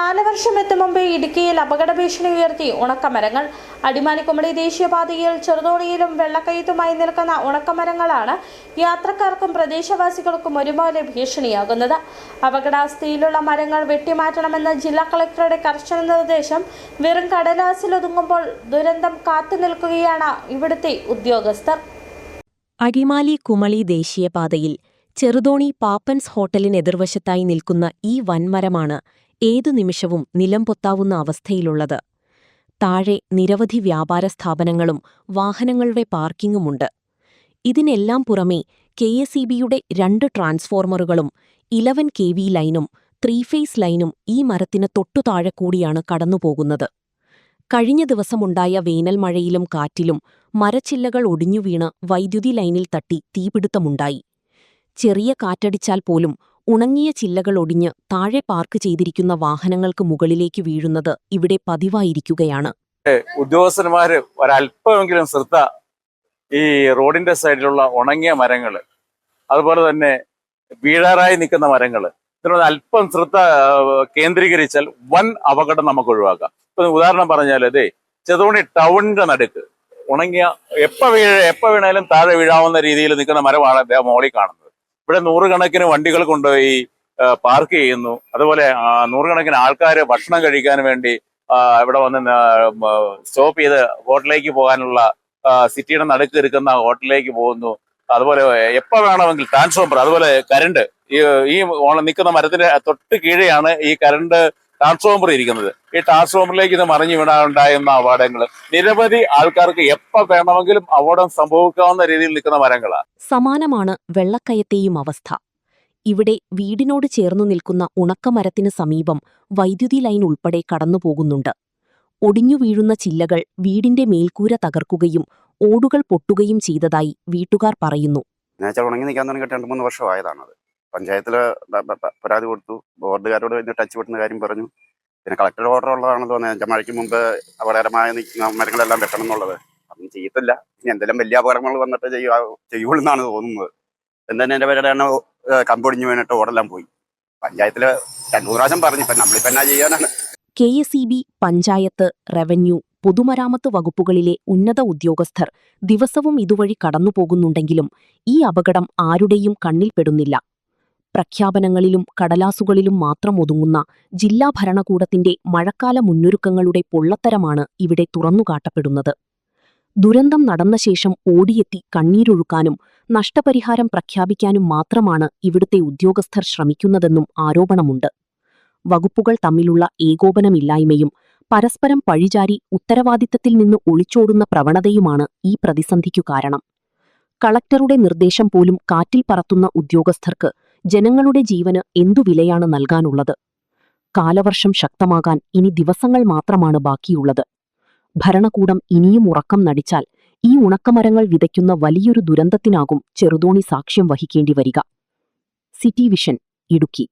കാലവർഷം എത്തും മുമ്പേ ഇടുക്കിയിൽ അപകട ഭീഷണി ഉയർത്തി ഉണക്കമരങ്ങൾ. അടിമാലി-കുമളി ദേശീയപാതയിൽ ചെറുതോണിയിലും വെള്ളക്കയത്തുമായി നിൽക്കുന്ന ഉണക്കമരങ്ങളാണ് യാത്രക്കാർക്കും പ്രദേശവാസികൾക്കും ഒരുപോലെ ഭീഷണിയാകുന്നത്. അപകടാവസ്ഥയിലുള്ള മരങ്ങൾ വെട്ടിമാറ്റണമെന്ന ജില്ലാ കളക്ടറുടെ കർശന നിർദ്ദേശം വെറും കടലാസിലൊതുങ്ങുമ്പോൾ ദുരന്തം കാത്തുനിൽക്കുകയാണ് ഇവിടുത്തെ ഉദ്യോഗസ്ഥർ. അടിമാലി-കുമളി ദേശീയപാതയിൽ ചെറുതോണി പാപ്പൻസ് ഹോട്ടലിനെതിർവശത്തായി നിൽക്കുന്ന ഈ വൻമരമാണ് ഏതു നിമിഷവും നിലംപൊത്താവുന്ന അവസ്ഥയിലുള്ളത്. താഴെ നിരവധി വ്യാപാര സ്ഥാപനങ്ങളും വാഹനങ്ങളുടെ പാർക്കിംഗുമുണ്ട്. ഇതിനെല്ലാം പുറമെ KSEBയുടെ 2 ട്രാൻസ്ഫോർമറുകളും 11 kV ലൈനും 3 ഫേസ് ലൈനും ഈ മരത്തിന് തൊട്ടുതാഴെ കൂടിയാണ് കടന്നുപോകുന്നത്. കഴിഞ്ഞ ദിവസമുണ്ടായ വേനൽമഴയിലും കാറ്റിലും മരച്ചില്ലകൾ ഒടിഞ്ഞുവീണ് വൈദ്യുതി ലൈനിൽ തട്ടി തീപിടുത്തമുണ്ടായി. ചെറിയ കാറ്റടിച്ചാൽ പോലും ഉണങ്ങിയ ചില്ലകൾ ഒടിഞ്ഞ് താഴെ പാർക്ക് ചെയ്തിരിക്കുന്ന വാഹനങ്ങൾക്ക് മുകളിലേക്ക് വീഴുന്നത് ഇവിടെ പതിവായിരിക്കുകയാണ്. ഉദ്യോഗസ്ഥന്മാര് ഒരല്പമെങ്കിലും ശ്രദ്ധ ഈ റോഡിന്റെ സൈഡിലുള്ള ഉണങ്ങിയ മരങ്ങൾ, അതുപോലെ തന്നെ വീഴാറായി നിൽക്കുന്ന മരങ്ങൾ, ഇതിനൊരു അല്പം ശ്രദ്ധ കേന്ദ്രീകരിച്ചാൽ വൻ അപകടം നമുക്ക് ഒഴിവാക്കാം. ഇപ്പൊ ഉദാഹരണം പറഞ്ഞാൽ ചെറുതോണി ടൗണിന്റെ നടുക്ക് ഉണങ്ങിയ എപ്പോ വീണാലും താഴെ വീഴാവുന്ന രീതിയിൽ നിൽക്കുന്ന മരമാണ് അദ്ദേഹം മോളിൽ കാണുന്നത്. ഇവിടെ നൂറുകണക്കിന് വണ്ടികൾ കൊണ്ടുപോയി പാർക്ക് ചെയ്യുന്നു. അതുപോലെ നൂറുകണക്കിന് ആൾക്കാർ ഭക്ഷണം കഴിക്കാൻ വേണ്ടി ഇവിടെ വന്ന് സ്റ്റോപ്പ് ചെയ്ത് ഹോട്ടലിലേക്ക് പോകാനുള്ള സിറ്റിയുടെ നടുക്ക് ഇരിക്കുന്ന ഹോട്ടലിലേക്ക് പോകുന്നു. അതുപോലെ എപ്പോ വേണമെങ്കിൽ ട്രാൻസ്ഫോമർ, അതുപോലെ കരണ്ട്, ഈ നിൽക്കുന്ന മരത്തിന്റെ തൊട്ട് കീഴെയാണ് ഈ കരണ്ട് ട്രാൻസ്ഫോമർ ഇരിക്കുന്നത്. ഈ ട്രാൻസ്ഫോമറിലേക്ക് ഇത് മറിഞ്ഞു വീണാനുണ്ടാകുന്ന അപകടങ്ങൾ നിരവധി ആൾക്കാർക്ക് എപ്പോ വേണമെങ്കിലും അപകടം സംഭവിക്കാവുന്ന രീതിയിൽ നിൽക്കുന്ന മരങ്ങളാണ്. സമാനമാണ് വെള്ളക്കയത്തെയും അവസ്ഥ. ഇവിടെ വീടിനോട് ചേർന്നു നിൽക്കുന്ന ഉണക്കമരത്തിന് സമീപം വൈദ്യുതി ലൈൻ ഉൾപ്പെടെ കടന്നുപോകുന്നുണ്ട്. ഒടിഞ്ഞു വീഴുന്ന ചില്ലകൾ വീടിന്റെ മേൽക്കൂര തകർക്കുകയും ഓടുകൾ പൊട്ടുകയും ചെയ്തതായി വീട്ടുകാർ പറയുന്നു. ഉണങ്ങി നിൽക്കാൻ തുടങ്ങിയിട്ട് 2-3 വർഷമായതാണത്. പഞ്ചായത്തിൽ പരാതി കൊടുത്തു, ബോർഡുകാരോട് ടച്ച് പെട്ടുന്ന കാര്യം പറഞ്ഞു. പിന്നെ കളക്ടർ ഓർഡർ ഉള്ളതാണെന്ന് തോന്നുന്നത്, മഴയ്ക്ക് മുമ്പ് അപകടകരമായ നിൽക്കുന്ന മരങ്ങളെല്ലാം വെട്ടണം എന്നുള്ളത്. അതൊന്നും ചെയ്യത്തില്ല. ഇനി എന്തെങ്കിലും വലിയ അപകടങ്ങൾ വന്നിട്ട് ചെയ്യുള്ളൂ എന്നാണ് തോന്നുന്നത്. എന്തെന്നെ എൻ്റെ പേരുടെ കമ്പൊടിഞ്ഞു വീണിട്ട് ഓടെല്ലാം പോയി. പഞ്ചായത്തിൽ 2 പ്രാവശ്യം പറഞ്ഞു. ഇപ്പം നമ്മളിപ്പോൾ എന്നാ ചെയ്യാനാണ്? KSEB, പഞ്ചായത്ത്, റവന്യൂ, പൊതുമരാമത്ത് വകുപ്പുകളിലെ ഉന്നത ഉദ്യോഗസ്ഥർ ദിവസവും ഇതുവഴി കടന്നുപോകുന്നുണ്ടെങ്കിലും ഈ അപകടം ആരുടെയും കണ്ണിൽപ്പെടുന്നില്ല. പ്രഖ്യാപനങ്ങളിലും കടലാസുകളിലും മാത്രം ഒതുങ്ങുന്ന ജില്ലാ ഭരണകൂടത്തിന്റെ മഴക്കാല മുന്നൊരുക്കങ്ങളുടെ പൊള്ളത്തരമാണ് ഇവിടെ തുറന്നുകാട്ടപ്പെടുന്നത്. ദുരന്തം നടന്ന ശേഷം ഓടിയെത്തി കണ്ണീരൊഴുക്കാനും നഷ്ടപരിഹാരം പ്രഖ്യാപിക്കാനും മാത്രമാണ് ഇവിടുത്തെ ഉദ്യോഗസ്ഥർ ശ്രമിക്കുന്നതെന്നും ആരോപണമുണ്ട്. വകുപ്പുകൾ തമ്മിലുള്ള ഏകോപനമില്ലായ്മയും പരസ്പരം പഴിചാരി ഉത്തരവാദിത്തത്തിൽ നിന്ന് ഒളിച്ചോടുന്ന പ്രവണതയുമാണ് ഈ പ്രതിസന്ധിക്കു കാരണം. കളക്ടറുടെ നിർദ്ദേശം പോലും കാറ്റിൽ പറത്തുന്ന ഉദ്യോഗസ്ഥർക്ക് ജനങ്ങളുടെ ജീവന് എന്തു വിലയാണ് നൽകാനുള്ളത്? കാലവർഷം ശക്തമാകാൻ ഇനി ദിവസങ്ങൾ മാത്രമാണ് ബാക്കിയുള്ളത്. ഭരണകൂടം ഇനിയും ഉറക്കം നടിച്ചാൽ ഈ ഉണക്കമരങ്ങൾ വിതയ്ക്കുന്ന വലിയൊരു ദുരന്തത്തിനാകും ചെറുതോണി സാക്ഷ്യം വഹിക്കേണ്ടി വരിക. City vision, Idukki.